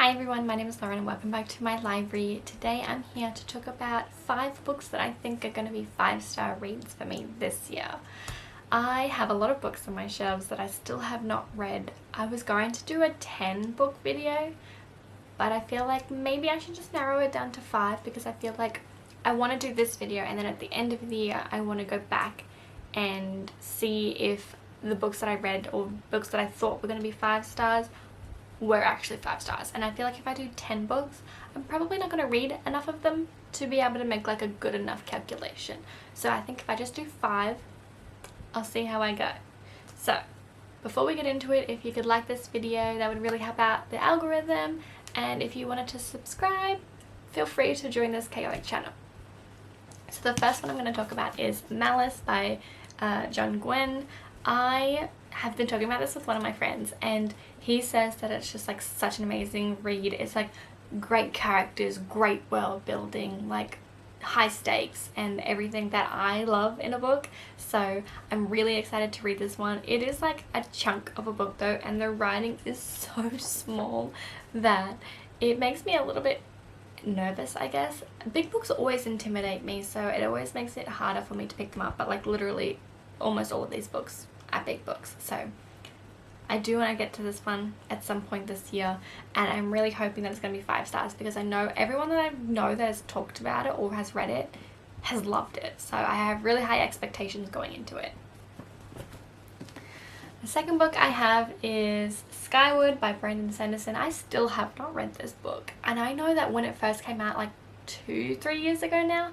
Hi everyone, my name is Lauren and welcome back to my library. Today I'm here to talk about 5 books that I think are going to be 5-star reads for me this year. I have a lot of books on my shelves that I still have not read. I was going to do a 10 book video, but I feel like maybe I should just narrow it down to 5 because I feel like I want to do this video and then at the end of the year I want to go back and see if the books that I read or books that I thought were going to be 5 stars were actually 5 stars. And I feel like if I do 10 books, I'm probably not going to read enough of them to be able to make like a good enough calculation. So I think if I just do 5, I'll see how I go. So before we get into it, if you could like this video, that would really help out the algorithm. And if you wanted to subscribe, feel free to join this chaotic channel. So the first one I'm going to talk about is Malice by John Gwynne. I have been talking about this with one of my friends and he says that it's just like such an amazing read. It's like great characters, great world building, like high stakes and everything that I love in a book. So I'm really excited to read this one. It is like a chunk of a book though, and the writing is so small that it makes me a little bit nervous, I guess. Big books always intimidate me, so it always makes it harder for me to pick them up, but like literally almost all of these books are big books. So I do want to get to this one at some point this year, and I'm really hoping that it's going to be 5 stars because I know everyone that I know that has talked about it or has read it has loved it. So I have really high expectations going into it. The second book I have is Skyward by Brandon Sanderson. I still have not read this book, and I know that when it first came out like 2-3 years ago now,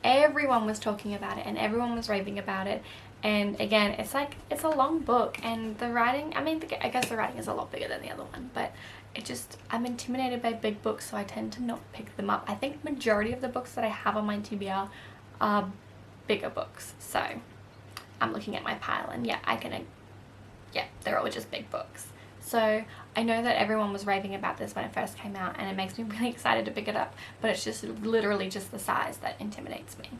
everyone was talking about it and everyone was raving about it. And again, it's like, it's a long book and the writing, I mean, I guess the writing is a lot bigger than the other one, but it just, I'm intimidated by big books, so I tend to not pick them up. I think majority of the books that I have on my TBR are bigger books. So I'm looking at my pile and yeah, they're all just big books. So I know that everyone was raving about this when it first came out and it makes me really excited to pick it up, but it's just literally just the size that intimidates me.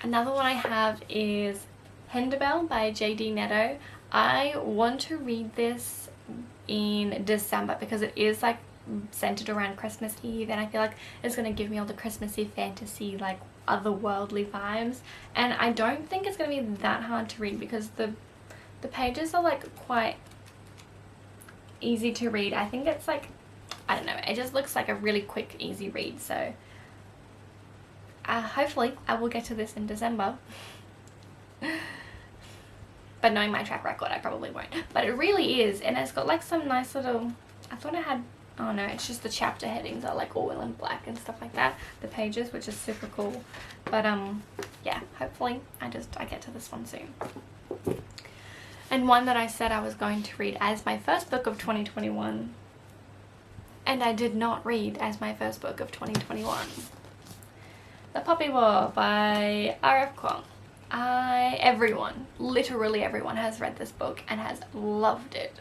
Another one I have is Hender Bell by J.D. Netto. I want to read this in December because it is like centered around Christmas Eve, and I feel like it's going to give me all the Christmassy fantasy, like otherworldly vibes. And I don't think it's going to be that hard to read because the pages are like quite easy to read. I think it's like, I don't know, it just looks like a really quick, easy read. So hopefully I will get to this in December. But knowing my track record, I probably won't. But it really is, and it's got like some nice little, I thought I had, oh no, it's just the chapter headings are like all in black and stuff like that, the pages, which is super cool. But yeah, hopefully I get to this one soon. And one that I said I was going to read as my first book of 2021, and I did not read as my first book of 2021. The Poppy War by R.F. Kuang. Literally everyone has read this book and has loved it.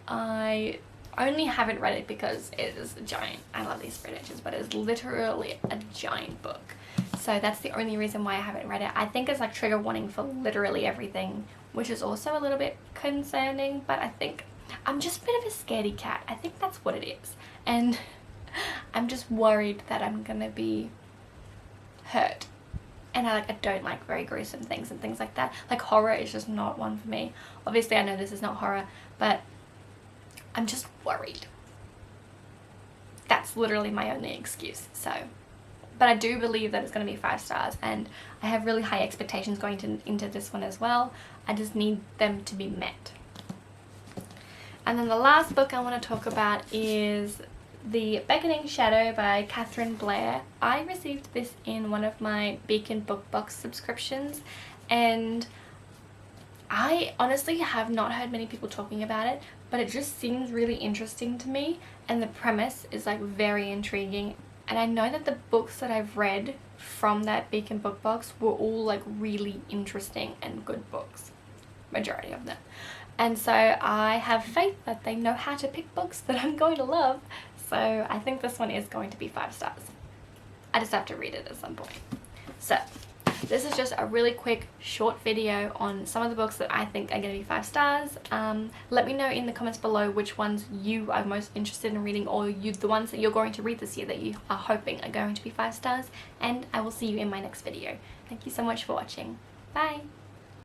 I only haven't read it because it is a giant, I love these spread edges, but it's literally a giant book. So that's the only reason why I haven't read it. I think it's like trigger warning for literally everything, which is also a little bit concerning, but I think I'm just a bit of a scaredy cat. I think that's what it is. And I'm just worried that I'm gonna be hurt, and I don't like very gruesome things and things like that. Like horror is just not one for me. Obviously I know this is not horror, but I'm just worried. That's literally my only excuse. So, but I do believe that it's going to be 5 stars, and I have really high expectations going into this one as well. I just need them to be met. And then the last book I want to talk about is The Beckoning Shadow by Catherine Blair. I received this in one of my Beacon Book Box subscriptions, and I honestly have not heard many people talking about it, but it just seems really interesting to me, and the premise is like very intriguing. And I know that the books that I've read from that Beacon Book Box were all like really interesting and good books, majority of them. And so I have faith that they know how to pick books that I'm going to love. So I think this one is going to be 5 stars. I just have to read it at some point. So this is just a really quick short video on some of the books that I think are going to be 5 stars. Let me know in the comments below which ones you are most interested in reading, or the ones that you're going to read this year that you are hoping are going to be 5 stars, and I will see you in my next video. Thank you so much for watching. Bye!